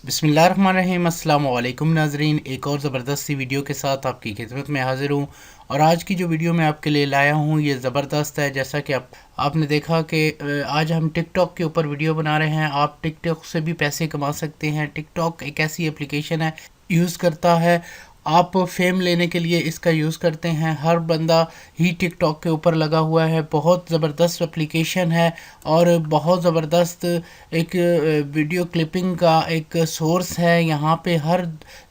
बिस्मिल्लाहिर्रहमानिर्रहीम। अस्सलाम वालेकुम नाजरीन, एक और ज़बरदस्त सी वीडियो के साथ आपकी खिदमत में हाज़िर हूँ। और आज की जो वीडियो मैं आपके लिए लाया हूँ ये ज़बरदस्त है। जैसा कि आपने देखा कि आज हम टिक टॉक के ऊपर वीडियो बना रहे हैं। आप टिक टॉक से भी पैसे कमा सकते हैं। टिक टॉक एक ऐसी एप्लीकेशन है, यूज़ करता है, आप फेम लेने के लिए इसका यूज़ करते हैं। हर बंदा ही टिक टॉक के ऊपर लगा हुआ है। बहुत ज़बरदस्त एप्लीकेशन है और बहुत ज़बरदस्त एक वीडियो क्लिपिंग का एक सोर्स है। यहाँ पे हर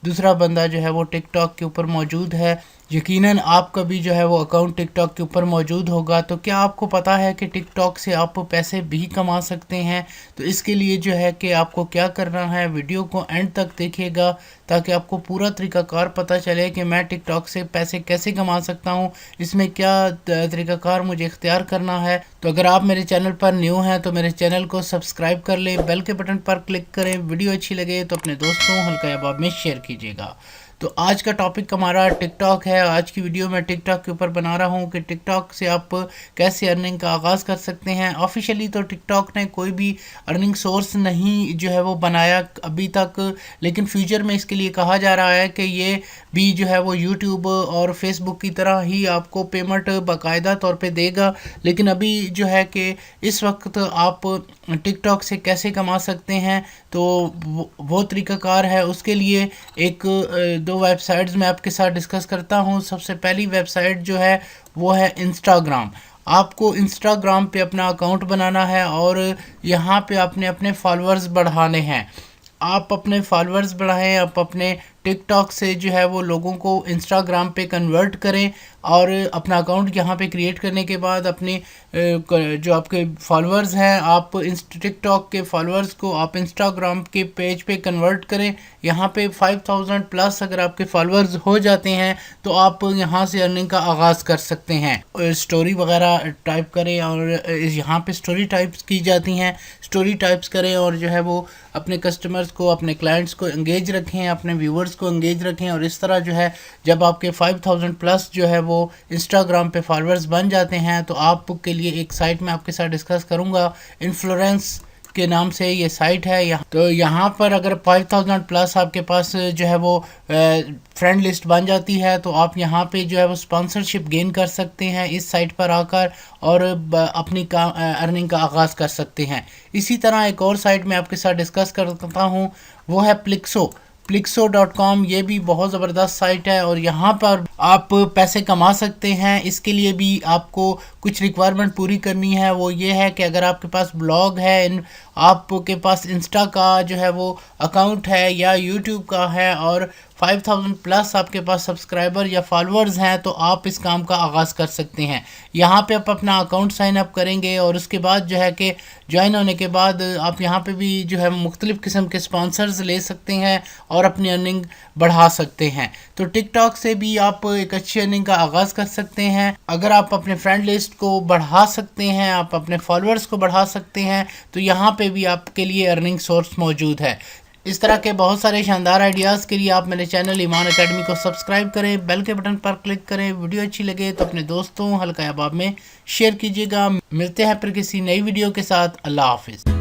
दूसरा बंदा जो है वो टिक टॉक के ऊपर मौजूद है। यकीनन आपका भी जो है वो अकाउंट टिक टॉक के ऊपर मौजूद होगा। तो क्या आपको पता है कि टिक टॉक से आप पैसे भी कमा सकते हैं? तो इसके लिए जो है कि आपको क्या करना है, वीडियो को एंड तक देखिएगा ताकि आपको पूरा तरीक़ाकार पता चले कि मैं टिक टॉक से पैसे कैसे कमा सकता हूँ, इसमें क्या तरीक़ाकार मुझे इख्तियार करना है। तो अगर आप मेरे चैनल पर न्यू हैं तो मेरे चैनल को सब्सक्राइब कर लें, बेल के बटन पर क्लिक करें। वीडियो अच्छी लगे तो अपने दोस्तों हल्का अहबाब में शेयर कीजिएगा। तो आज का टॉपिक हमारा टिकटॉक है। आज की वीडियो मैं टिकटॉक के ऊपर बना रहा हूँ कि टिकटॉक से आप कैसे अर्निंग का आगाज़ कर सकते हैं। ऑफिशियली तो टिकटॉक ने कोई भी अर्निंग सोर्स नहीं जो है वो बनाया अभी तक, लेकिन फ्यूचर में इसके लिए कहा जा रहा है कि ये भी जो है वो यूट्यूब और फेसबुक की तरह ही आपको पेमेंट बाकायदा तौर पे देगा। लेकिन अभी जो है कि इस वक्त आप टिकटॉक से कैसे कमा सकते हैं तो वो तरीक़ाकार है। उसके लिए एक दो वेबसाइट्स मैं आपके साथ डिस्कस करता हूं। सबसे पहली वेबसाइट जो है वो है इंस्टाग्राम। आपको इंस्टाग्राम पे अपना अकाउंट बनाना है और यहाँ पे आपने अपने फॉलोअर्स बढ़ाने हैं। आप अपने फॉलोअर्स बढ़ाएं, आप अपने टिकटॉक से जो है वो लोगों को इंस्टाग्राम पे कन्वर्ट करें और अपना अकाउंट यहाँ पे क्रिएट करने के बाद अपने जो आपके फॉलोअर्स हैं, आप टिकटॉक के फॉलोअर्स को आप इंस्टाग्राम के पेज पे कन्वर्ट करें। यहाँ पे 5000 प्लस अगर आपके फॉलोअर्स हो जाते हैं तो आप यहाँ से अर्निंग का आगाज़ कर सकते हैं। स्टोरी वगैरह टाइप करें और यहाँ पे स्टोरी टाइप्स की जाती हैं, स्टोरी टाइप्स करें और जो है वो अपने कस्टमर्स को, अपने क्लाइंट्स को एंगेज रखें, अपने व्यूवर्स को एंगेज रखें। और इस तरह जो है जब आपके 5000 प्लस जो है वो इंस्टाग्राम पे फॉलोअर्स बन जाते हैं तो आपके लिए एक साइट में आपके साथ डिस्कस करूंगा, इन्फ्लुएंस के नाम से ये साइट है। तो यहाँ पर अगर 5000 प्लस आपके पास जो है वो फ्रेंड लिस्ट बन जाती है तो आप यहाँ पे जो है वो स्पॉन्सरशिप गेन कर सकते हैं इस साइट पर आकर और अपनी अर्निंग का आगाज़ कर सकते हैं। इसी तरह एक और साइट में आपके साथ डिस्कस करता हूँ, वो है Plixo.com। ये भी बहुत ज़बरदस्त साइट है और यहाँ पर आप पैसे कमा सकते हैं। इसके लिए भी आपको कुछ रिक्वायरमेंट पूरी करनी है। वो ये है कि अगर आपके पास ब्लॉग है, आपके पास इंस्टा का जो है वो अकाउंट है या यूट्यूब का है और 5000 प्लस आपके पास सब्सक्राइबर या फॉलोअर्स हैं तो आप इस काम का आगाज़ कर सकते हैं। यहाँ पे आप अपना अकाउंट साइन अप करेंगे और उसके बाद जो है कि ज्वाइन होने के बाद आप यहाँ पे भी जो है मुख्तलिफ़ किस्म के स्पॉन्सर्स ले सकते हैं और अपनी अर्निंग बढ़ा सकते हैं। तो टिकटॉक से भी आप एक अच्छी अर्निंग का आगाज़ कर सकते हैं। अगर आप अपने फ्रेंड लिस्ट को बढ़ा सकते हैं, आप अपने फॉलोअर्स को बढ़ा सकते हैं तो यहाँ पे भी आपके लिए अर्निंग सोर्स मौजूद है। इस तरह के बहुत सारे शानदार आइडियाज़ के लिए आप मेरे चैनल ईमान एकेडमी को सब्सक्राइब करें, बेल के बटन पर क्लिक करें। वीडियो अच्छी लगे तो अपने दोस्तों हल्का अहबाब में शेयर कीजिएगा। मिलते हैं फिर किसी नई वीडियो के साथ। अल्लाह हाफिज़।